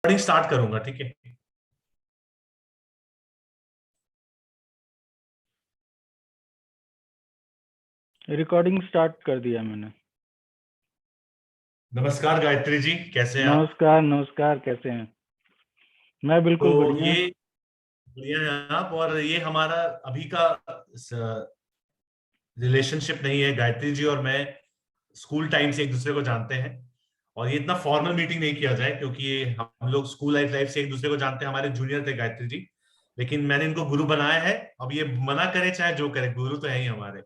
Recording start करूंगा, ठीक है। रिकॉर्डिंग स्टार्ट कर दिया मैंने। नमस्कार गायत्री जी, कैसे हैं आप? नमस्कार नमस्कार, कैसे हैं? मैं बिल्कुल तो बढ़िया। ये बढ़िया है आप। और ये हमारा अभी का रिलेशनशिप नहीं है। गायत्री जी और मैं स्कूल टाइम से एक दूसरे को जानते हैं। और ये इतना फॉर्मल मीटिंग नहीं किया जाए, क्योंकि ये हम लोग स्कूल लाइफ लाइफ से एक दूसरे को जानते हैं। हमारे जूनियर थे गायत्री जी, लेकिन मैंने इनको गुरु बनाया है। अब ये मना करे चाहे जो करे, गुरु तो है ही हमारे।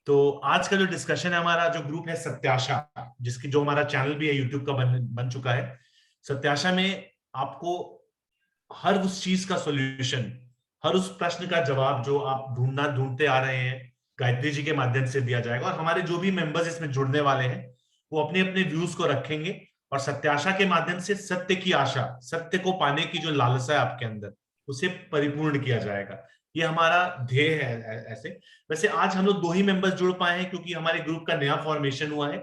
तो आज का जो डिस्कशन है, हमारा जो ग्रुप है सत्याशा, जिसकी जो हमारा चैनल भी है यूट्यूब का बन चुका है। सत्याशा में आपको हर उस चीज का सॉल्यूशन, हर उस प्रश्न का जवाब जो आप ढूंढते आ रहे हैं, गायत्री जी के माध्यम से दिया जाएगा। और हमारे जो भी मेंबर्स इसमें जुड़ने वाले हैं, वो अपने अपने व्यूज को रखेंगे। और सत्याशा के माध्यम से सत्य की आशा, सत्य को पाने की जो लालसा है आपके अंदर, उसे परिपूर्ण किया जाएगा। ये हमारा ध्येय है। ऐसे वैसे आज हम लोग 2 ही मेंबर्स जुड़ पाए हैं, क्योंकि हमारे ग्रुप का नया फॉर्मेशन हुआ है।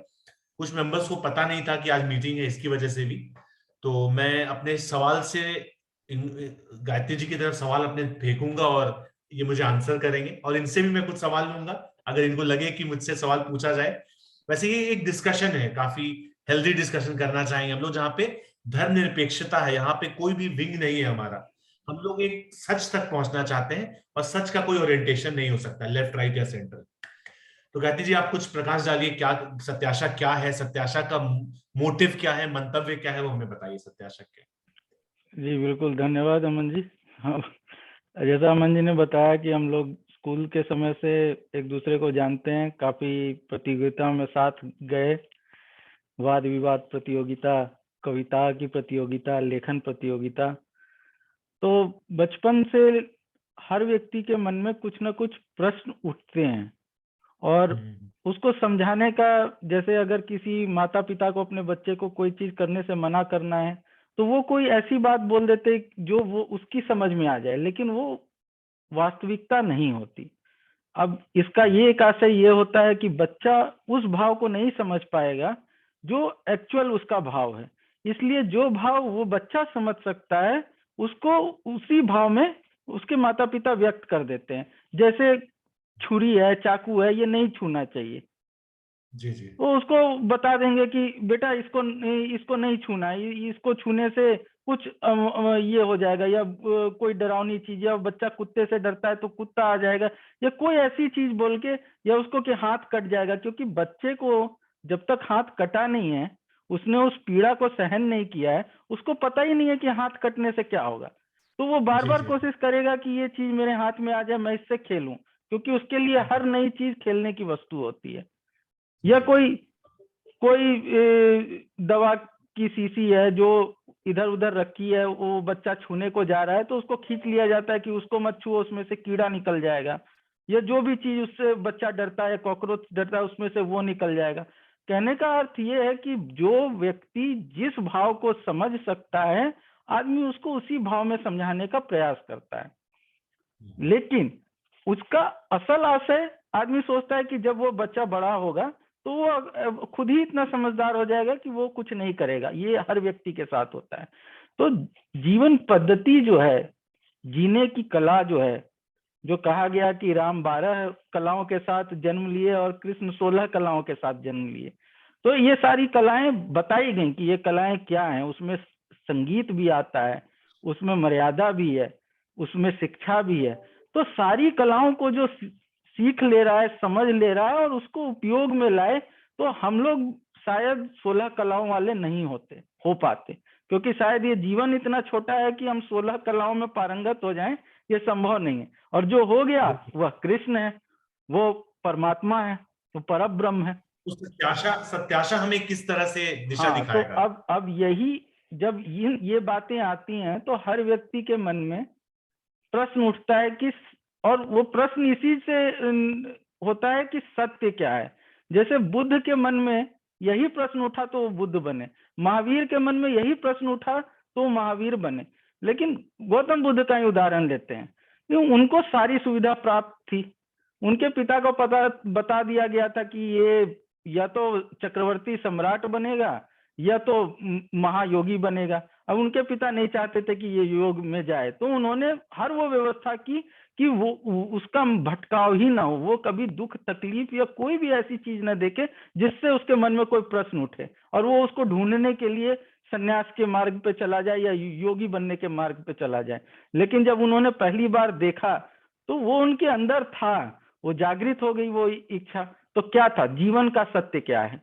कुछ मेंबर्स को पता नहीं था कि आज मीटिंग है, इसकी वजह से भी। तो मैं अपने सवाल से गायत्री जी की तरफ सवाल अपने फेंकूंगा, और ये मुझे आंसर करेंगे। और इनसे भी मैं कुछ सवाल लूंगा, अगर इनको लगे कि मुझसे सवाल पूछा जाए। वैसे ये एक डिस्कशन है, काफी हेल्दी डिस्कशन करना चाहेंगे हम लोग, जहाँ पे धर्मनिरपेक्षता है। यहाँ पे कोई भी विंग नहीं है हमारा। हम लोग एक सच तक पहुंचना चाहते हैं, और सच का कोई ओरिएंटेशन नहीं हो सकता, लेफ्ट राइट या सेंटर। तो गायत्री जी, आप कुछ प्रकाश डालिए। क्या सत्याशा क्या है? सत्याशा का मोटिव क्या है? मंतव्य क्या है? वो हमें बताइए। सत्याशा क्या जी बिल्कुल, धन्यवाद अमन जी। हाँ, जैसा अमन जी ने बताया कि हम लोग स्कूल के समय से एक दूसरे को जानते हैं, काफी प्रतियोगिताओं में साथ गए। वाद विवाद प्रतियोगिता, कविता की प्रतियोगिता, लेखन प्रतियोगिता। तो बचपन से हर व्यक्ति के मन में कुछ ना कुछ प्रश्न उठते हैं, और है? उसको समझाने का, जैसे अगर किसी माता पिता को अपने बच्चे को कोई चीज करने से मना करना है, तो वो कोई ऐसी बात बोल देते जो वो उसकी समझ में आ जाए, लेकिन वो वास्तविकता नहीं होती। अब इसका ये एक आशय ये होता है कि बच्चा उस भाव को नहीं समझ पाएगा जो एक्चुअल उसका भाव है। इसलिए जो भाव वो बच्चा समझ सकता है, उसको उसी भाव में उसके माता पिता व्यक्त कर देते हैं। जैसे छुरी है, चाकू है, ये नहीं छूना चाहिए, जी जी। वो उसको बता देंगे कि बेटा इसको नहीं छूना, इसको छूने से कुछ ये हो जाएगा, या कोई डरावनी चीज, या बच्चा कुत्ते से डरता है तो कुत्ता आ जाएगा, या कोई ऐसी चीज बोल के, या उसको कि हाथ कट जाएगा। क्योंकि बच्चे को जब तक हाथ कटा नहीं है, उसने उस पीड़ा को सहन नहीं किया है, उसको पता ही नहीं है कि हाथ कटने से क्या होगा। तो वो बार जी बार जी। कोशिश करेगा कि ये चीज मेरे हाथ में आ जाए, मैं इससे खेलूं, क्योंकि उसके लिए हर नई चीज खेलने की वस्तु होती है। जी या जी। कोई कोई दवा की शीशी है जो इधर उधर रखी है, वो बच्चा छूने को जा रहा है तो उसको खींच लिया जाता है कि उसको मत छुओ, उसमें से कीड़ा निकल जाएगा। या जो भी चीज उससे बच्चा डरता है, कॉकरोच डरता है, उसमें से वो निकल जाएगा। कहने का अर्थ ये है कि जो व्यक्ति जिस भाव को समझ सकता है, आदमी उसको उसी भाव में समझाने का प्रयास करता है। लेकिन उसका असल आशय, आदमी सोचता है कि जब वो बच्चा बड़ा होगा तो वो खुद ही इतना समझदार हो जाएगा कि वो कुछ नहीं करेगा। ये हर व्यक्ति के साथ होता है। तो जीवन पद्धति जो है, जीने की कला जो है, जो कहा गया कि राम 12 कलाओं के साथ जन्म लिए और कृष्ण 16 कलाओं के साथ जन्म लिए, तो ये सारी कलाएं बताई गई कि ये कलाएं क्या हैं। उसमें संगीत भी आता है, उसमें मर्यादा भी है, उसमें शिक्षा भी है। तो सारी कलाओं को जो सीख ले रहा है, समझ ले रहा है और उसको उपयोग में लाए, तो हम लोग शायद 16 कलाओं वाले नहीं हो पाते। क्योंकि शायद ये जीवन इतना छोटा है कि हम 16 कलाओं में पारंगत हो जाएं, ये संभव नहीं है। और जो हो गया वह कृष्ण है, वो परमात्मा है, वो परब्रह्म है। तो सत्याशा सत्याशा हमें किस तरह से दिशा हाँ, तो दिखाएगा? अब यही, जब ये बातें आती हैं तो हर व्यक्ति के मन में प्रश्न उठता है कि, और वो प्रश्न इसी से होता है कि सत्य क्या है। जैसे बुद्ध के मन में यही प्रश्न उठा तो वो बुद्ध बने, महावीर के मन में यही प्रश्न उठा तो वो महावीर बने। लेकिन गौतम बुद्ध का ही उदाहरण लेते हैं, क्योंकि उनको सारी सुविधा प्राप्त थी। उनके पिता को पता बता दिया गया था कि ये या तो चक्रवर्ती सम्राट बनेगा, या तो महायोगी बनेगा। अब उनके पिता नहीं चाहते थे कि ये योग में जाए, तो उन्होंने हर वो व्यवस्था की कि वो उसका भटकाव ही ना हो, वो कभी दुख तकलीफ या कोई भी ऐसी चीज ना देखे जिससे उसके मन में कोई प्रश्न उठे, और वो उसको ढूंढने के लिए सन्यास के मार्ग पे चला जाए या योगी बनने के मार्ग पे चला जाए। लेकिन जब उन्होंने पहली बार देखा तो वो उनके अंदर था, वो जागृत हो गई वो इच्छा। तो क्या था, जीवन का सत्य क्या है,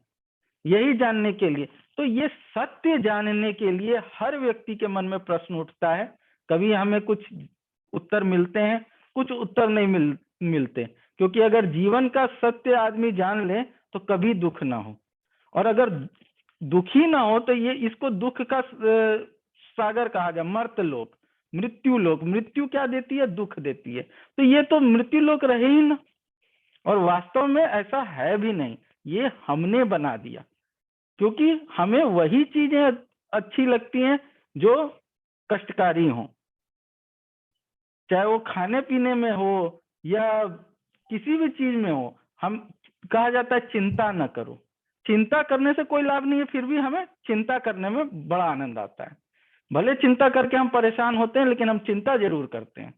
यही जानने के लिए। तो ये सत्य जानने के लिए हर व्यक्ति के मन में प्रश्न उठता है। कभी हमें कुछ उत्तर मिलते हैं, कुछ उत्तर नहीं मिलते, क्योंकि अगर जीवन का सत्य आदमी जान ले तो कभी दुख ना हो, और अगर दुखी ना हो तो ये इसको दुख का सागर कहा गया, मर्त लोक, मृत्यु लोक। मृत्यु क्या देती है, दुख देती है। तो ये तो मृत्यु लोक रहे ही ना, और वास्तव में ऐसा है भी नहीं, ये हमने बना दिया, क्योंकि हमें वही चीजें अच्छी लगती हैं जो कष्टकारी हो, चाहे वो खाने पीने में हो या किसी भी चीज में हो। हम कहा जाता है चिंता न करो, चिंता करने से कोई लाभ नहीं है, फिर भी हमें चिंता करने में बड़ा आनंद आता है। भले चिंता करके हम परेशान होते हैं, लेकिन हम चिंता जरूर करते हैं।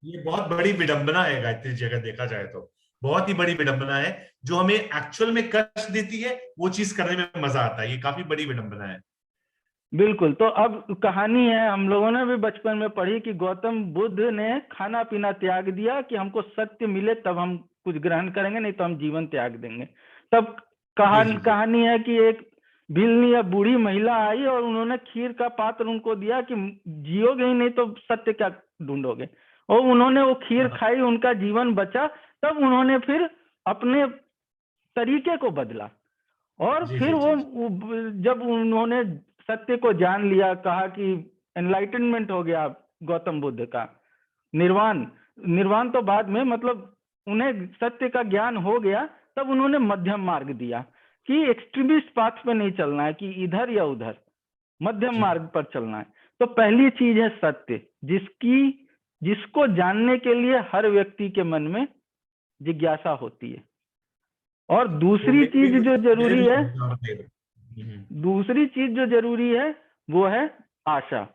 ये बहुत बड़ी विडंबना है गायत्री जी, अगर देखा जाए तो बहुत ही बड़ी विडंबना है। जो हमें एक्चुअल में कष्ट देती है वो चीज करने में मजा आता है, ये काफी बड़ी विडंबना है। बिल्कुल। तो अब कहानी है, हम लोगों ने भी बचपन में पढ़ी कि गौतम बुद्ध ने खाना पीना त्याग दिया कि हमको सत्य मिले तब हम कुछ ग्रहण करेंगे, नहीं तो हम जीवन त्याग देंगे। तब जी जी जी। कहानी है कि एक भिलनी या बूढ़ी महिला आई और उन्होंने खीर का पात्र उनको दिया कि जियोगे ही नहीं तो सत्य क्या ढूंढोगे, और उन्होंने वो खीर खाई, उनका जीवन बचा। तब उन्होंने फिर अपने तरीके को बदला, और जी फिर जी जी। वो जब उन्होंने सत्य को जान लिया, कहा कि एनलाइटनमेंट हो गया गौतम बुद्ध का, निर्वाण, निर्वाण तो बाद में, मतलब उन्हें सत्य का ज्ञान हो गया, तब उन्होंने मध्यम मार्ग दिया कि एक्सट्रीमिस्ट पाथ पे नहीं चलना है कि इधर या उधर, मध्यम मार्ग पर चलना है। तो पहली चीज है सत्य, जिसको जानने के लिए हर व्यक्ति के मन में जिज्ञासा होती है। और तो दूसरी चीज जो मेरे जरूरी भी है, हम्म। दूसरी चीज जो जरूरी है वो है आशा।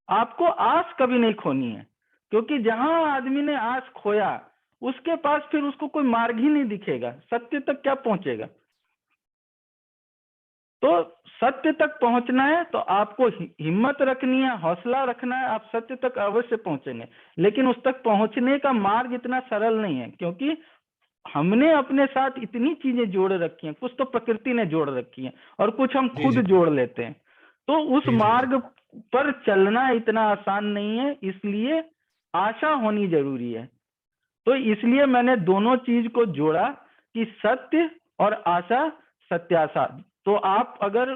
आपको आस कभी नहीं खोनी है, क्योंकि जहां आदमी ने आस खोया उसके पास फिर उसको कोई मार्ग ही नहीं दिखेगा, सत्य तक क्या पहुंचेगा। तो सत्य तक पहुंचना है तो आपको हिम्मत रखनी है, हौसला रखना है, आप सत्य तक अवश्य पहुंचेंगे। लेकिन उस तक पहुंचने का मार्ग इतना सरल नहीं है, क्योंकि हमने अपने साथ इतनी चीजें जोड़ रखी हैं, कुछ तो प्रकृति ने जोड़ रखी है और कुछ हम जी खुद जी जोड़ लेते हैं। तो उस जी जी जी। मार्ग पर चलना इतना आसान नहीं है, इसलिए आशा होनी जरूरी है। तो इसलिए मैंने दोनों चीज को जोड़ा कि सत्य और आशा, सत्याशा। तो आप अगर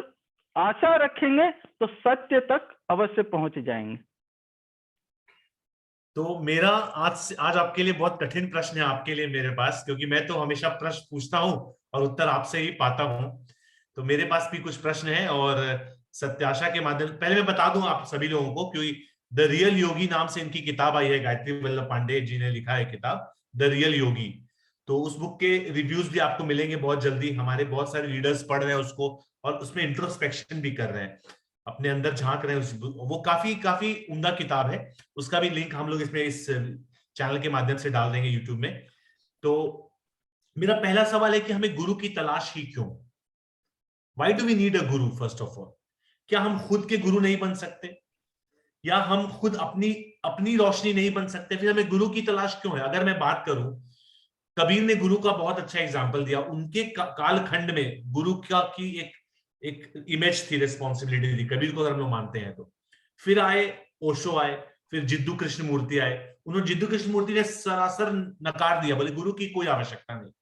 आशा रखेंगे तो सत्य तक अवश्य पहुंच जाएंगे। तो मेरा आज आपके लिए बहुत कठिन प्रश्न है आपके लिए मेरे पास, क्योंकि मैं तो हमेशा प्रश्न पूछता हूँ और उत्तर आपसे ही पाता हूँ। तो मेरे पास भी कुछ प्रश्न है, और सत्याशा के माध्यम पहले मैं बता दूं आप सभी लोगों को, क्योंकि द रियल योगी नाम से इनकी किताब आई है, गायत्री वल्लभ पांडे जी ने लिखा है किताब द रियल योगी। तो उस बुक के रिव्यूज भी आपको मिलेंगे बहुत जल्दी, हमारे बहुत सारे रीडर्स पढ़ रहे हैं उसको, और उसमें इंट्रोस्पेक्शन भी कर रहे हैं, अपने अंदर झांक रहे हैं। वो काफी काफी उम्दा किताब है, उसका भी लिंक हम लोग इसमें इस चैनल के माध्यम से डाल देंगे यूट्यूब में। तो मेरा पहला सवाल है कि हमें गुरु की तलाश ही क्यों? Why do we need a guru first of all? क्या हम खुद के गुरु नहीं बन सकते, या हम खुद अपनी अपनी रोशनी नहीं बन सकते? फिर हमें गुरु की तलाश क्यों है? अगर मैं बात करूं, कबीर ने गुरु का बहुत अच्छा एग्जाम्पल दिया। उनके कालखंड में गुरु का की एक एक इमेज थी, रिस्पॉन्सिबिलिटी थी, कबीर को अगर हम लोग मानते हैं तो। फिर आए ओशो, आए, फिर जिद्दू कृष्ण मूर्ति आए। उन्होंने, जिद्दू कृष्ण मूर्ति ने सरासर नकार दिया, बोले गुरु की कोई आवश्यकता नहीं।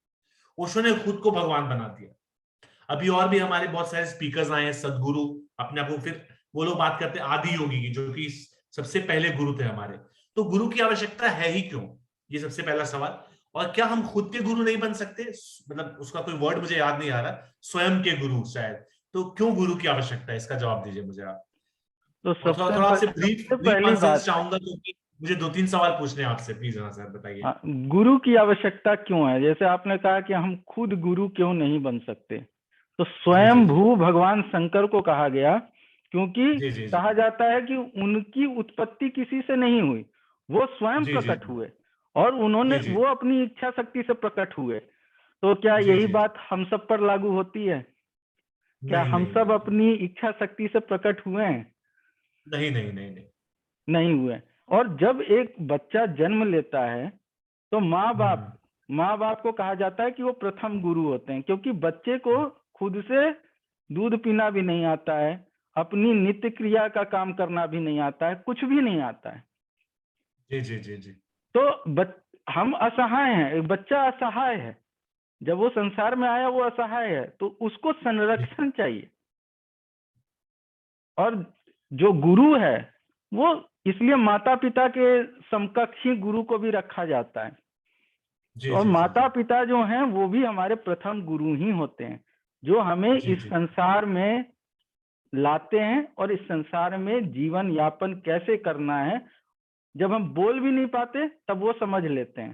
ओशो ने खुद को भगवान बना दिया। अभी और भी हमारे बहुत सारे स्पीकर्स आए हैं, सदगुरु अपने आप को, फिर वो लोग बात करते हैं आदि योगी की, जो कि सबसे पहले गुरु थे हमारे। तो गुरु की आवश्यकता है ही क्यों, ये सबसे पहला सवाल। और क्या हम खुद के गुरु नहीं बन सकते? मतलब उसका कोई वर्ड मुझे याद नहीं आ रहा, स्वयं के गुरु शायद। तो क्यों गुरु की आवश्यकता है, इसका जवाब दीजिए मुझे आप। तो और थोड़ा थोड़ा आपसे ब्रीफ सबसे ब्रीफ पहली आंसर बात, चाहूंगा, क्योंकि मुझे 2-3 सवाल पूछने हैं आपसे, प्लीज। हाँ सर, बताइए। हाँ, गुरु की आवश्यकता क्यों है, जैसे आपने कहा कि हम खुद गुरु क्यों नहीं बन सकते। तो जी जी स्वयं जी। भू भगवान शंकर को कहा गया क्योंकि जी जी जी कहा जाता है कि उनकी उत्पत्ति किसी से नहीं हुई, वो स्वयं जी जी प्रकट हुए और उन्होंने जी जी वो अपनी इच्छा शक्ति से प्रकट हुए। तो क्या जी यही जी बात हम सब पर लागू होती है? क्या नहीं हम नहीं सब नहीं अपनी इच्छा शक्ति से प्रकट हुए हैं? नहीं नहीं नहीं नहीं। नहीं हुए। और जब एक बच्चा जन्म लेता है तो हम्म माँ बाप को कहा जाता है कि वो प्रथम गुरु होते हैं, क्योंकि बच्चे को खुद से दूध पीना भी नहीं आता है, अपनी नित्य क्रिया का काम करना भी नहीं आता है, कुछ भी नहीं आता है। जी जी जी जी तो हम असहाय हैं, एक बच्चा असहाय है, जब वो संसार में आया वो असहाय है, तो उसको जी संरक्षण चाहिए। और जो गुरु है वो इसलिए माता पिता के समकक्ष ही गुरु को भी रखा जाता है। जी और जी जी माता पिता जो हैं वो भी हमारे प्रथम गुरु ही होते हैं, जो हमें जी इस जी संसार में लाते हैं और इस संसार में जीवन यापन कैसे करना है। जब हम बोल भी नहीं पाते तब वो समझ लेते हैं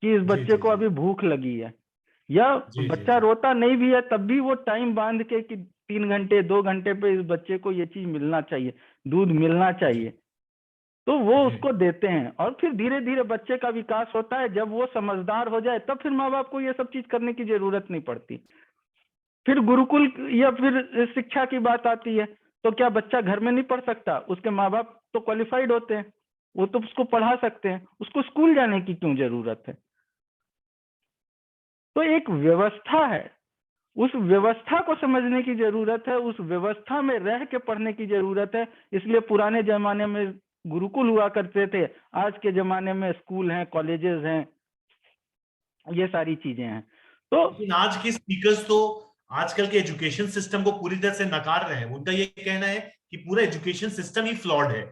कि इस जी बच्चे जी को जी अभी भूख लगी है, या जी जी बच्चा जी रोता नहीं भी है तब भी वो टाइम बांध के कि 3 घंटे 2 घंटे पे इस बच्चे को ये चीज मिलना चाहिए, दूध मिलना जी चाहिए, तो वो जी उसको देते हैं। और फिर धीरे धीरे बच्चे का विकास होता है, जब वो समझदार हो जाए तब फिर माँ बाप को ये सब चीज करने की जरूरत नहीं पड़ती। फिर गुरुकुल या फिर शिक्षा की बात आती है, तो क्या बच्चा घर में नहीं पढ़ सकता? उसके माँ बाप तो क्वालिफाइड होते हैं, वो तो उसको पढ़ा सकते हैं, उसको स्कूल जाने की क्यों जरूरत है? तो एक व्यवस्था है, उस व्यवस्था को समझने की जरूरत है, उस व्यवस्था में रह के पढ़ने की जरूरत है। इसलिए पुराने जमाने में गुरुकुल हुआ करते थे, आज के जमाने में स्कूल हैं, कॉलेजेस हैं, ये सारी चीजें हैं। तो लेकिन आज के स्पीकर्स तो आजकल के एजुकेशन सिस्टम को पूरी तरह से नकार रहे हैं। उनका ये कहना है कि पूरा एजुकेशन सिस्टम ही फ्लॉड है।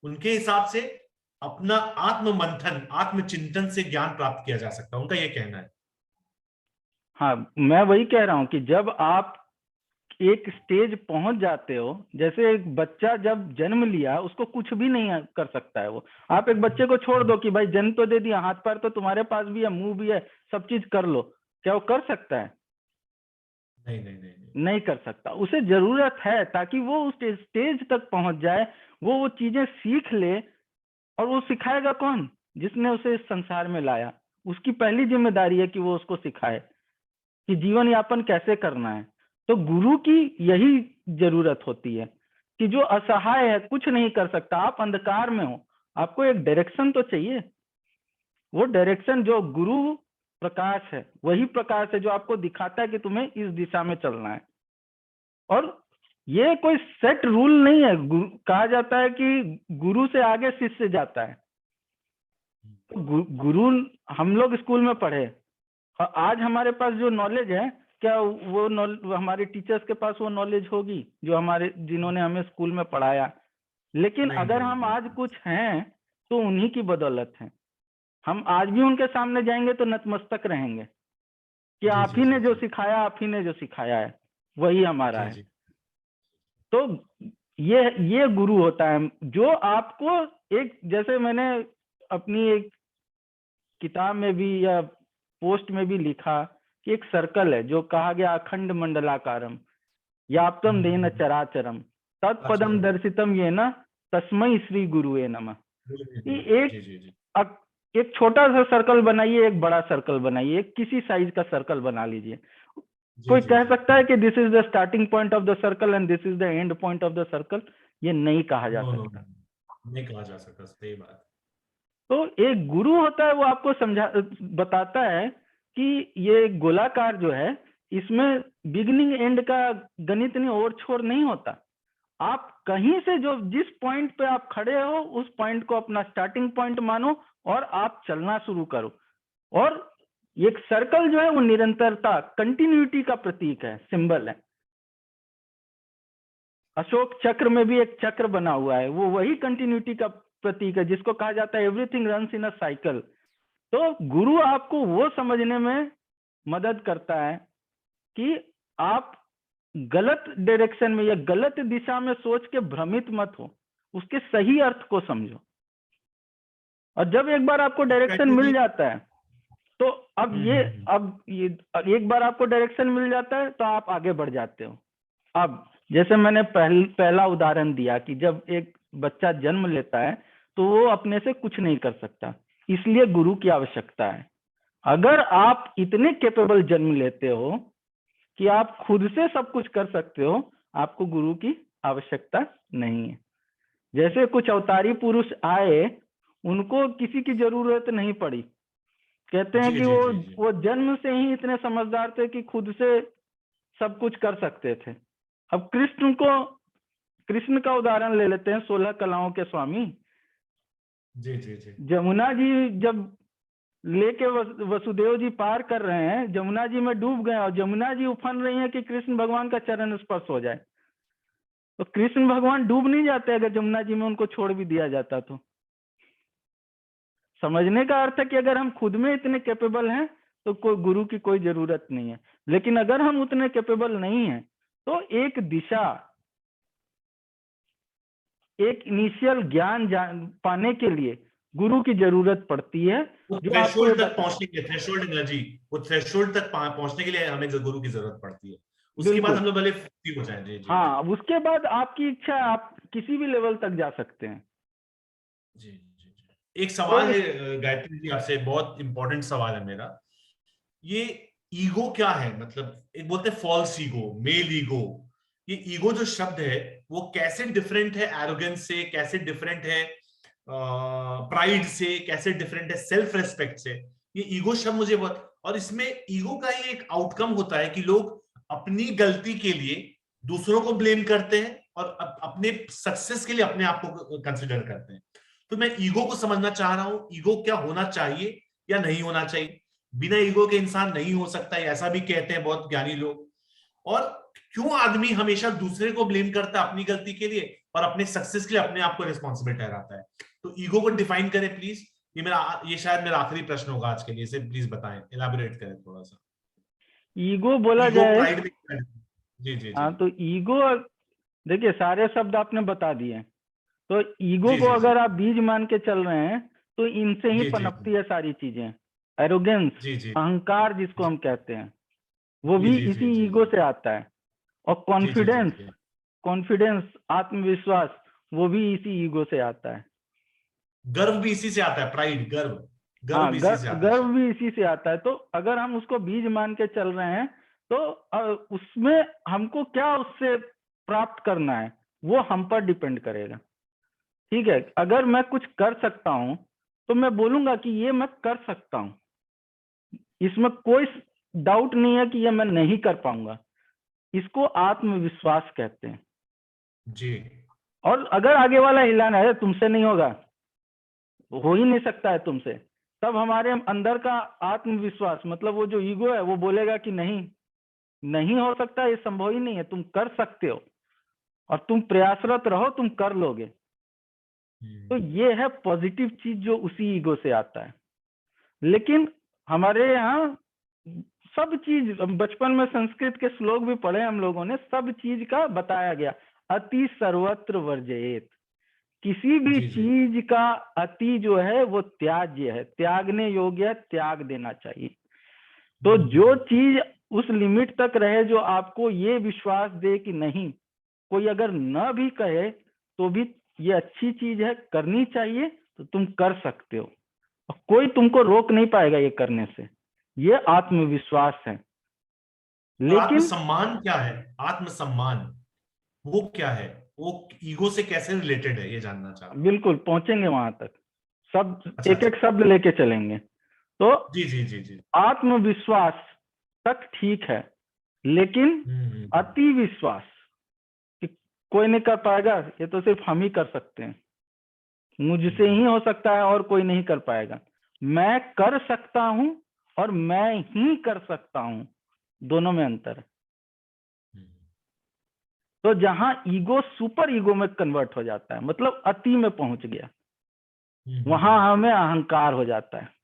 उनके हिसाब से अपना आत्म मंथन, आत्मचिंतन से ज्ञान प्राप्त किया जा सकता है, उनका ये कहना है। हाँ, मैं वही कह रहा हूँ कि जब आप एक स्टेज पहुंच जाते हो, जैसे एक बच्चा जब जन्म लिया उसको कुछ भी नहीं कर सकता है वो। आप एक बच्चे को छोड़ दो कि भाई जन्म तो दे दिया, हाथ पैर तो तुम्हारे पास भी है, मुंह भी है, सब चीज कर लो, क्या वो कर सकता है? नहीं नहीं नहीं नहीं नहीं कर सकता। उसे जरूरत है ताकि वो उस स्टेज तक पहुंच जाए, वो चीजें सीख ले। और वो सिखाएगा कौन? जिसने उसे इस संसार में लाया। उसकी पहली जिम्मेदारी है कि वो उसको सिखाए कि जीवन यापन कैसे करना है। तो गुरु की यही जरूरत होती है कि जो असहाय है, कुछ नहीं कर सकता, आप अंधकार में हो, आपको एक डायरेक्शन तो चाहिए। वो डायरेक्शन जो गुरु प्रकाश है, वही प्रकाश है जो आपको दिखाता है कि तुम्हें इस दिशा में चलना है। और ये कोई सेट रूल नहीं है। कहा जाता है कि गुरु से आगे शिष्य जाता है। तो गुरु हम लोग स्कूल में पढ़े, और आज हमारे पास जो नॉलेज है, क्या वो हमारे टीचर्स के पास वो नॉलेज होगी जो हमारे जिन्होंने हमें स्कूल में पढ़ाया? लेकिन नहीं अगर नहीं हम नहीं आज कुछ हैं तो उन्हीं की बदौलत है। हम आज भी उनके सामने जाएंगे तो नतमस्तक रहेंगे कि जी आप जी ही जी ने जो जी सिखाया, आप ही ने जो सिखाया है वही हमारा जी है। जी तो ये गुरु होता है जो आपको एक, जैसे मैंने अपनी एक किताब में भी या पोस्ट में भी लिखा कि एक सर्कल है जो कहा गया अखंड मंडलाकारम याप्तम देन हम्म। चराचरम अच्छा तत्पदम दर्शितम ये न तस्मै श्री गुरुवे नमः। जी ये जी जी जी एक छोटा सा सर्कल बनाइए, एक बड़ा सर्कल बनाइए, एक किसी साइज का सर्कल बना लीजिए। जी कोई जी कह जी सकता है कि this is the starting point of the circle and this is the end point of the circle? ये नहीं कहा जा नो नो सकता। नहीं कहा जा सकता, सही बात। तो एक गुरु होता है, वो आपको बताता है कि ये गोलाकार जो है, इसमें बिगिनिंग एंड का गणित नहीं, और छोर नहीं होता। आप कहीं से जो जिस पॉइंट पे आप खड़े हो उस पॉइंट को अपना स्टार्टिंग पॉइंट मानो और आप चलना शुरू करो। और एक सर्कल जो है वो निरंतरता, कंटिन्यूटी का प्रतीक है, सिंबल है। अशोक चक्र में भी एक चक्र बना हुआ है, वो वही कंटिन्यूटी का प्रतीक है, जिसको कहा जाता है everything runs in a cycle. तो गुरु आपको वो समझने में मदद करता है कि आप गलत डायरेक्शन में या गलत दिशा में सोच के भ्रमित मत हो, उसके सही अर्थ को समझो। और जब एक बार आपको डायरेक्शन मिल स्ट्रेटेजी। जाता है तो अब ये एक बार आपको डायरेक्शन मिल जाता है तो आप आगे बढ़ जाते हो। अब जैसे मैंने पहला उदाहरण दिया कि जब एक बच्चा जन्म लेता है तो वो अपने से कुछ नहीं कर सकता, इसलिए गुरु की आवश्यकता है। अगर आप इतने कैपेबल जन्म लेते हो कि आप खुद से सब कुछ कर सकते हो, आपको गुरु की आवश्यकता नहीं है। जैसे कुछ अवतारी पुरुष आए, उनको किसी की जरूरत नहीं पड़ी। कहते हैं जी कि जी जी जी वो जन्म से ही इतने समझदार थे कि खुद से सब कुछ कर सकते थे। अब कृष्ण का उदाहरण ले लेते हैं, 16 कलाओं के स्वामी। जी जी जी जमुना जी जब लेके वसुदेव जी पार कर रहे हैं, जमुना जी में डूब गए और जमुना जी उफन रही हैं कि कृष्ण भगवान का चरण स्पर्श हो जाए, तो कृष्ण भगवान डूब नहीं जाते अगर जमुना जी में उनको छोड़ भी दिया जाता तो। समझने का अर्थ है कि अगर हम खुद में इतने कैपेबल हैं तो कोई गुरु की कोई जरूरत नहीं है। लेकिन अगर हम उतने कैपेबल नहीं हैं तो एक दिशा, एक इनिशियल ज्ञान पाने के लिए गुरु की जरूरत पड़ती है, वो जो आपको ये थ्रेशोल्ड तक बता। पहुंचने के थ्रेशोल्ड एनर्जी, वो थ्रेशोल्ड तक पहुंचने के लिए हमें गुरु की जरूरत पड़ती है। उसके बाद बिल्कुल। हम लोग भले फ्री हो जाए। जी जी जी हाँ, उसके बाद आपकी इच्छा है, आप किसी भी लेवल तक जा सकते हैं। जी जी जी। एक तो सवाल है गायत्री जी आपसे, बहुत इंपॉर्टेंट सवाल है मेरा। ये ईगो क्या है? मतलब एक बोलते हैं फॉल्स ईगो, मेल ईगो। ये ईगो जो शब्द है वो कैसे डिफरेंट है एरोगेंस से, कैसे डिफरेंट है प्राइड से, कैसे डिफरेंट है सेल्फ रेस्पेक्ट से? ये ईगो शब्द मुझे बहुत, और इसमें ईगो का ही एक आउटकम होता है कि लोग अपनी गलती के लिए दूसरों को ब्लेम करते हैं और अपने सक्सेस के लिए अपने आप को कंसिडर करते हैं। तो मैं ईगो को समझना चाह रहा हूं, ईगो क्या होना चाहिए या नहीं होना चाहिए? बिना ईगो के इंसान नहीं हो सकता, ऐसा भी कहते हैं बहुत ज्ञानी लोग। और क्यों आदमी हमेशा दूसरे को ब्लेम करता है अपनी गलती के लिए और अपने सक्सेस के लिए अपने आप को रिस्पॉन्सिबल ठहराता है? तो ईगो को डिफाइन करें प्लीज। ये शायद मेरा आखिरी प्रश्न होगा आज के लिए, इसे प्लीज बताएं, इलाबोरेट करें थोड़ा सा। ईगो बोला ईगो जाए, प्राइड में। जी जी जी हाँ, तो ईगो, देखिए सारे शब्द आपने बता दिए। तो ईगो जी को जी जी अगर आप बीज मान के चल रहे हैं तो इनसे ही जी जी पनपती है सारी चीजें। एरोगेंस, जी जी अहंकार जिसको जी हम कहते हैं, वो जी भी जी जी इसी जी ईगो से आता है। और जी जी जी कॉन्फिडेंस, जी कॉन्फिडेंस, आत्मविश्वास, वो भी इसी ईगो से आता है। गर्व भी इसी से आता है, प्राइड, गर्व, गर्व हाँ, भी इसी से आता है गर्व शायद। भी इसी से आता है। तो अगर हम उसको बीज मान के चल रहे हैं तो उसमें हमको क्या उससे प्राप्त करना है वो हम पर डिपेंड करेगा। ठीक है, अगर मैं कुछ कर सकता हूं तो मैं बोलूंगा कि ये मैं कर सकता हूं, इसमें कोई डाउट नहीं है कि ये मैं नहीं कर पाऊंगा। इसको आत्मविश्वास कहते हैं। जी और अगर आगे वाला हिलाना है, तुमसे नहीं होगा, हो ही नहीं सकता है तुमसे, तब हमारे अंदर का आत्मविश्वास, मतलब वो जो ईगो है, वो बोलेगा कि नहीं, नहीं हो सकता, ये संभव ही नहीं है, तुम कर सकते हो और तुम प्रयासरत रहो, तुम कर लोगे। तो ये है पॉजिटिव चीज जो उसी ईगो से आता है। लेकिन हमारे यहाँ सब चीज, बचपन में संस्कृत के श्लोक भी पढ़े हम लोगों ने, सब चीज का बताया गया, अति सर्वत्र वर्जयेत। किसी भी जी जी चीज का अति जो है वो त्याज्य है, त्यागने योग्य है, त्याग देना चाहिए। तो जो चीज उस लिमिट तक रहे जो आपको ये विश्वास दे कि नहीं, कोई अगर न भी कहे तो भी ये अच्छी चीज है, करनी चाहिए, तो तुम कर सकते हो और कोई तुमको रोक नहीं पाएगा ये करने से। ये आत्मविश्वास है। और लेकिन आत्मसम्मान क्या है? आत्मसम्मान वो क्या है? वो ईगो से कैसे रिलेटेड है, ये जानना चाह रहा हूँ। बिल्कुल पहुंचेंगे वहां तक, सब अच्छा एक अच्छा। एक शब्द लेके चलेंगे। तो जी जी जी जी। आत्मविश्वास तक ठीक है, लेकिन हम्म। अति विश्वास कि कोई नहीं कर पाएगा, ये तो सिर्फ हम ही कर सकते हैं, मुझसे हम्म, ही हो सकता है और कोई नहीं कर पाएगा, मैं कर सकता हूं और मैं ही कर सकता हूं, दोनों में अंतर है। हम्म, तो जहां ईगो सुपर ईगो में कन्वर्ट हो जाता है, मतलब अति में पहुंच गया, वहां हमें अहंकार हो जाता है।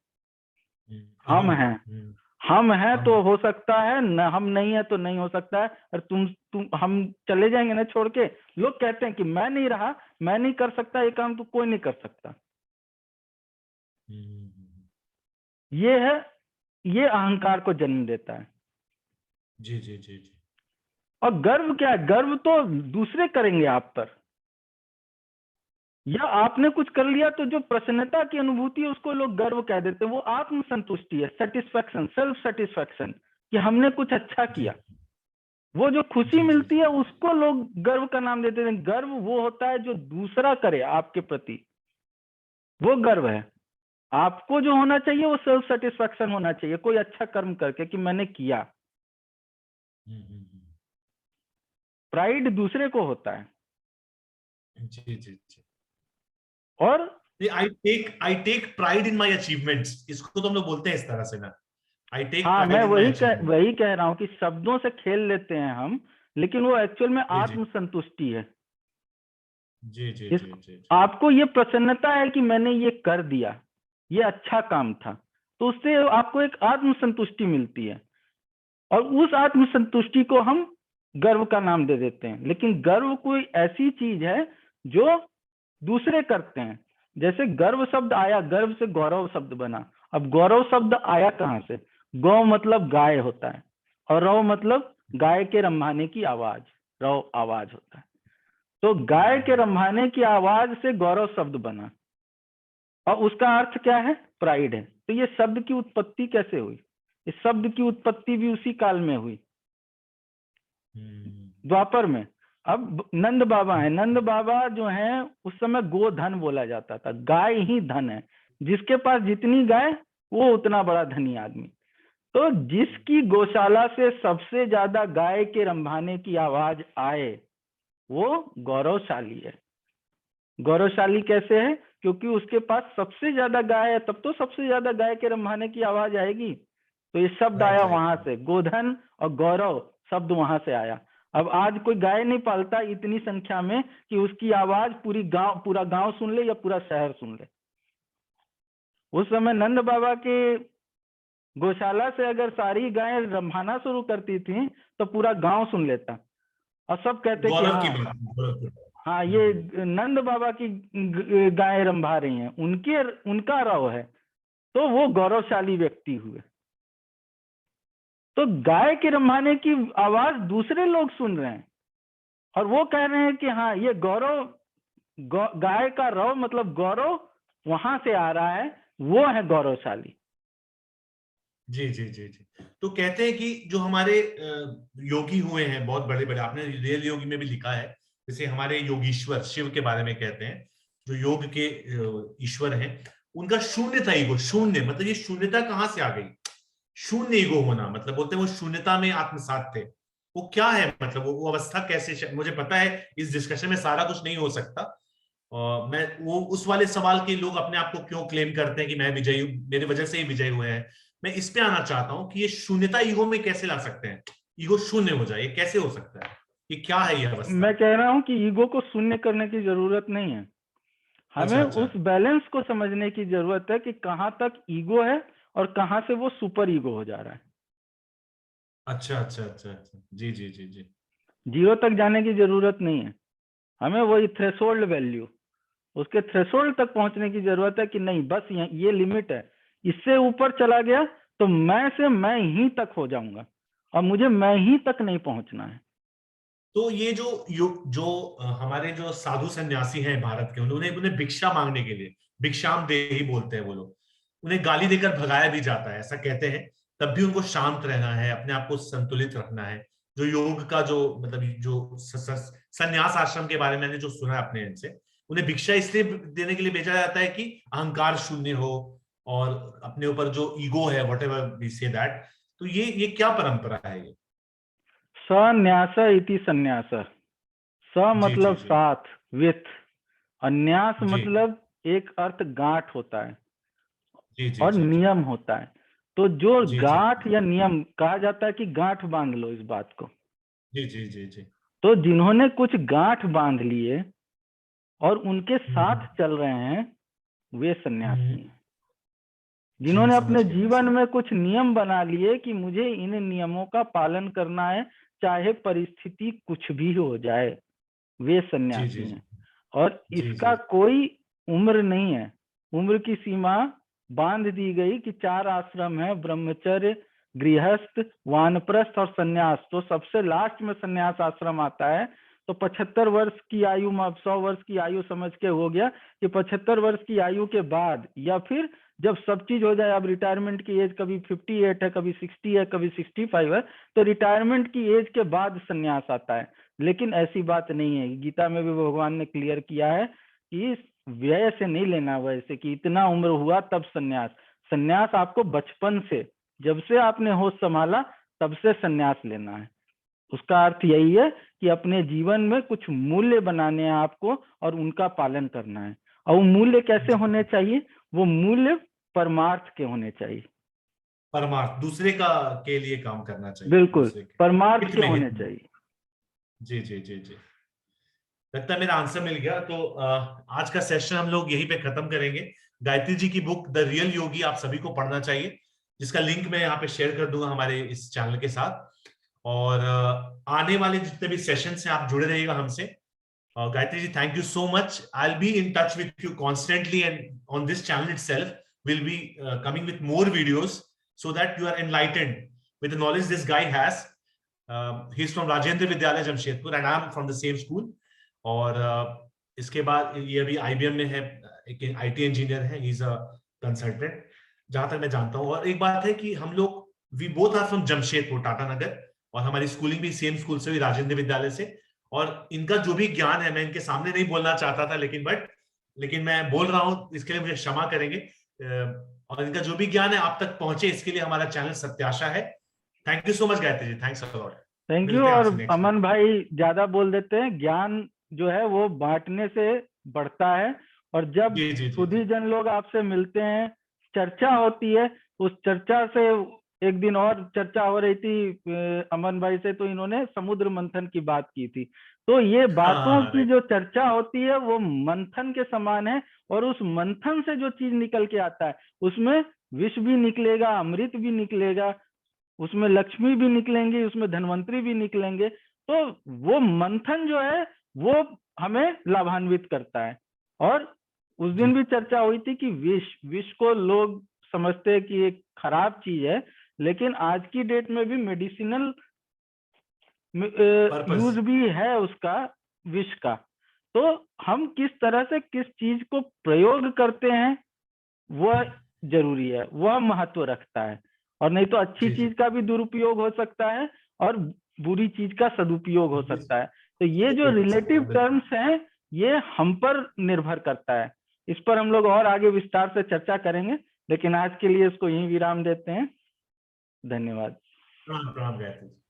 हम अहम। हैं, हम हैं हम। तो हो सकता है, न हम नहीं है तो नहीं हो सकता है। और तुम हम चले जाएंगे ना छोड़ के, लोग कहते हैं कि मैं नहीं रहा, मैं नहीं कर सकता ये काम, तो कोई नहीं कर सकता। ये है, ये अहंकार को जन्म देता है। जी जी जी जी। और गर्व क्या है? गर्व तो दूसरे करेंगे आप पर, या आपने कुछ कर लिया तो जो प्रसन्नता की अनुभूति है उसको लोग गर्व कह देते हैं। वो आत्मसंतुष्टि है, सेटिस्फैक्शन, सेल्फ सेटिस्फैक्शन, कि हमने कुछ अच्छा जी किया। वो जो खुशी जी जी मिलती है उसको लोग गर्व का नाम देते हैं। गर्व वो होता है जो दूसरा करे आपके प्रति, वो गर्व है। आपको जो होना चाहिए वो सेल्फ सेटिस्फैक्शन होना चाहिए, कोई अच्छा कर्म करके कि मैंने किया। हम्म, हम्म, हम्म। प्राइड दूसरे को होता है। जी जी जी। और I take pride in my achievements, इसको तो हम लोग बोलते हैं इस तरह से ना, आई टेक हाँ, मैं प्राइड इन माई अचीवमेंट। वही कह रहा हूँ कि शब्दों से खेल लेते हैं हम, लेकिन वो एक्चुअल में जी जी आत्मसंतुष्टि है। जी जी इस जी जी जी। आपको ये प्रसन्नता है कि मैंने ये कर दिया, ये अच्छा काम था, तो उससे आपको एक आत्मसंतुष्टि मिलती है। और उस आत्मसंतुष्टि को हम गर्व का नाम दे देते हैं। लेकिन गर्व कोई ऐसी चीज है जो दूसरे करते हैं। जैसे गर्व शब्द आया, गर्व से गौरव शब्द बना। अब गौरव शब्द आया कहाँ से? गौ मतलब गाय होता है, और रव मतलब गाय के रम्भाने की आवाज, रव आवाज होता है। तो गाय के रम्भाने की आवाज से गौरव शब्द बना, और उसका अर्थ क्या है? प्राइड है। तो ये शब्द की उत्पत्ति कैसे हुई? इस शब्द की उत्पत्ति भी उसी काल में हुई, द्वापर में। अब नंद बाबा है, नंद बाबा जो है उस समय गोधन बोला जाता था, गाय ही धन है। जिसके पास जितनी गाय वो उतना बड़ा धनी आदमी। तो जिसकी गौशाला से सबसे ज्यादा गाय के रंभाने की आवाज आए वो गौरवशाली है। गौरवशाली कैसे है? क्योंकि उसके पास सबसे ज्यादा गाय है, तब तो सबसे ज्यादा गाय के रंभाने की आवाज आएगी। तो ये शब्द राइट आया राइट। वहां से, गोधन और गौरव शब्द वहां से आया। अब आज कोई गाय नहीं पालता इतनी संख्या में कि उसकी आवाज पूरा गांव सुन ले या पूरा शहर सुन ले। उस समय नंद बाबा के गौशाला से अगर सारी गायें रंभाना शुरू करती थी तो पूरा गांव सुन लेता, और सब कहते कि गौरव की हाँ, बात, गौरव की बात। हाँ ये नंद बाबा की गायें रंभा रही हैं, उनका रव है, तो वो गौरवशाली व्यक्ति हुए। तो गाय के रंभाने की आवाज दूसरे लोग सुन रहे हैं, और वो कह रहे हैं कि हाँ ये गौरव, गाय का रव मतलब गौरव वहां से आ रहा है, वो है गौरवशाली। जी जी जी जी। तो कहते हैं कि जो हमारे योगी हुए हैं बहुत बड़े बड़े, आपने रियल योगी में भी लिखा है, जैसे हमारे योगीश्वर शिव के बारे में कहते हैं, जो योग के ईश्वर हैं, उनका शून्य था ईगो। शून्य मतलब ये शून्यता कहाँ से आ गई? शून्य ईगो होना मतलब बोलते हैं वो शून्यता में आत्मसात थे। वो क्या है मतलब वो अवस्था कैसे? मुझे पता है इस डिस्कशन में सारा कुछ नहीं हो सकता, और मैं वो उस वाले सवाल के लोग अपने आप को क्यों क्लेम करते हैं कि मैं विजयी हूं, मेरी वजह से ही विजयी हुए हैं, मैं इस पे आना चाहता हूं कि ये शून्यता ईगो में कैसे ला सकते हैं? ईगो शून्य हो जाए, ये कैसे हो सकता है? ये क्या है ये अवस्था? मैं कह रहा हूं कि ईगो को शून्य करने की जरूरत नहीं है। हमें अच्छा अच्छा उस बैलेंस को समझने की जरूरत है कि कहां तक ईगो है और कहां से वो सुपर ईगो हो जा रहा है। अच्छा अच्छा अच्छा अच्छा। जी जी जी जी। जीरो तक जाने की जरूरत नहीं है। हमें वही थ्रेशोल्ड वैल्यू, उसके थ्रेशोल्ड तक पहुंचने की जरूरत है कि नहीं बस ये लिमिट है, इससे ऊपर चला गया तो मैं से मैं ही तक हो जाऊंगा, और मुझे मैं ही तक नहीं पहुंचना है। तो ये जो हमारे जो साधु सन्यासी हैं भारत के, उन्हें उन्हें भिक्षा मांगने के लिए भिक्षाम देही बोलते हैं वो लोग, उन्हें गाली देकर भगाया भी जाता है ऐसा कहते हैं, तब भी उनको शांत रहना है, अपने आप को संतुलित रखना है। जो योग का जो मतलब जो सन्यास आश्रम के बारे में मैंने जो सुना है अपने इनसे, उन्हें भिक्षा इसलिए देने के लिए भेजा जाता है कि अहंकार शून्य हो और अपने ऊपर जो ईगो है whatever we say that. तो ये क्या परंपरा है ये? सन्यास इति संन्यास। स जी जी मतलब जी साथ, विथ, और न्यास जी मतलब एक अर्थ गांठ होता है जी जी और जी जी नियम होता है। तो जो जी जी गांठ या नियम कहा जाता है कि गांठ बांध लो इस बात को। जी जी जी जी। तो जिन्होंने कुछ गांठ बांध लिए और उनके साथ हम्म, चल रहे हैं वे हम्म, सन्यासी हैं। जी जिन्होंने समझ अपने गया, मैं जीवन समझ। में कुछ नियम बना लिए कि मुझे इन नियमों का पालन करना है, चाहे परिस्थिति कुछ भी हो जाए, वे जी जी सन्यासी जी हैं। और जी इसका जी कोई उम्र नहीं है, उम्र की सीमा बांध दी गई कि 4 आश्रम है, ब्रह्मचर्य, गृहस्थ, वानप्रस्थ और सन्यास। तो सबसे लास्ट में सन्यास आश्रम आता है। तो 75 वर्ष की आयु में, अब 100 वर्ष की आयु समझ के हो गया कि 75 वर्ष की आयु के बाद, या फिर जब सब चीज हो जाए, अब रिटायरमेंट की एज कभी 58 है, कभी 60 है, कभी 65 है, तो रिटायरमेंट की एज के बाद सन्यास आता है। लेकिन ऐसी बात नहीं है, गीता में भी भगवान ने क्लियर किया है कि व्यय से नहीं लेना, वैसे कि इतना उम्र हुआ तब सन्यास। सन्यास आपको बचपन से, जब से आपने होश संभाला तब से सन्यास लेना है। उसका अर्थ यही है कि अपने जीवन में कुछ मूल्य बनाने हैं आपको और उनका पालन करना है। और वो मूल्य कैसे होने चाहिए? वो मूल्य परमार्थ के होने चाहिए। परमार्थ, दूसरे का के लिए काम करना चाहिए, बिल्कुल, दूसरे के परमार्थ हित के में, होने हित में। चाहिए। जी जी जी जी, लगता है मेरा आंसर मिल गया। तो आज का सेशन हम लोग यहीं पे खत्म करेंगे। गायत्री जी की बुक द रियल योगी आप सभी को पढ़ना चाहिए, जिसका लिंक मैं यहाँ पे शेयर कर दूंगा हमारे इस चैनल के साथ। और आने वाले जितने भी सेशन से आप जुड़े रहिएगा हमसे। Gayatri ji, thank you so much. I will be in touch with you constantly, and on this channel itself will be coming with more videos, so that you are enlightened with the knowledge this guy has. He's from Rajendra Vidyalaya Jamshedpur and I am from the same school. और इसके बाद ये अभी IBM में है, एक IT engineer है, he is a consultant जहां तक मैं जानता हूँ। और एक बात है कि हम लोग, we both are from Jamshedpur, Tatanagar, और हमारी स्कूलिंग भी सेम स्कूल से हुई, राजेंद्र विद्यालय से। और इनका जो भी ज्ञान है, मैं इनके सामने नहीं बोलना चाहता था, लेकिन मैं बोल रहा हूँ, इसके लिए मुझे क्षमा करेंगे। और इनका जो भी ज्ञान है आप तक पहुंचे, इसके लिए हमारा चैनल सत्याशा है। Thank you so much Gayatri ji, thanks a lot. Thank you. मिलते हैं और आपसे नेक्स्ट अमन भाई ज्यादा बोल देते हैं, ज्ञान जो है वो बांटने से बढ़ता है। और जब जी जी जी सुधी जी, जन लोग आपसे मिलते हैं, चर्चा होती है, उस चर्चा से एक दिन और चर्चा हो रही थी अमन भाई से, तो इन्होंने समुद्र मंथन की बात की थी। तो ये बातों हाँ की राइट, जो चर्चा होती है वो मंथन के समान है। और उस मंथन से जो चीज निकल के आता है, उसमें विष भी निकलेगा, अमृत भी निकलेगा, उसमें लक्ष्मी भी निकलेंगी, उसमें धनवंतरी भी निकलेंगे। तो वो मंथन जो है वो हमें लाभान्वित करता है। और उस जी दिन भी चर्चा हुई थी कि विष विष को लोग समझते हैं कि एक खराब चीज है, लेकिन आज की डेट में भी मेडिसिनल पर्पस, यूज भी है उसका, विष का। तो हम किस तरह से किस चीज को प्रयोग करते हैं वह जरूरी है, वह महत्व रखता है। और नहीं तो अच्छी जी जी चीज का भी दुरुपयोग हो सकता है और बुरी चीज का सदुपयोग हो जी, सकता है। तो ये जो उपयोग हो सकता रिलेटिव है, बिल्कुल। टर्म्स हैं, ये हम पर निर्भर करता है। इस पर हम लोग और आगे विस्तार से चर्चा करेंगे, लेकिन आज के लिए इसको यहीं विराम देते हैं। धन्यवाद। प्रणाम प्रणाम गायत्री जी।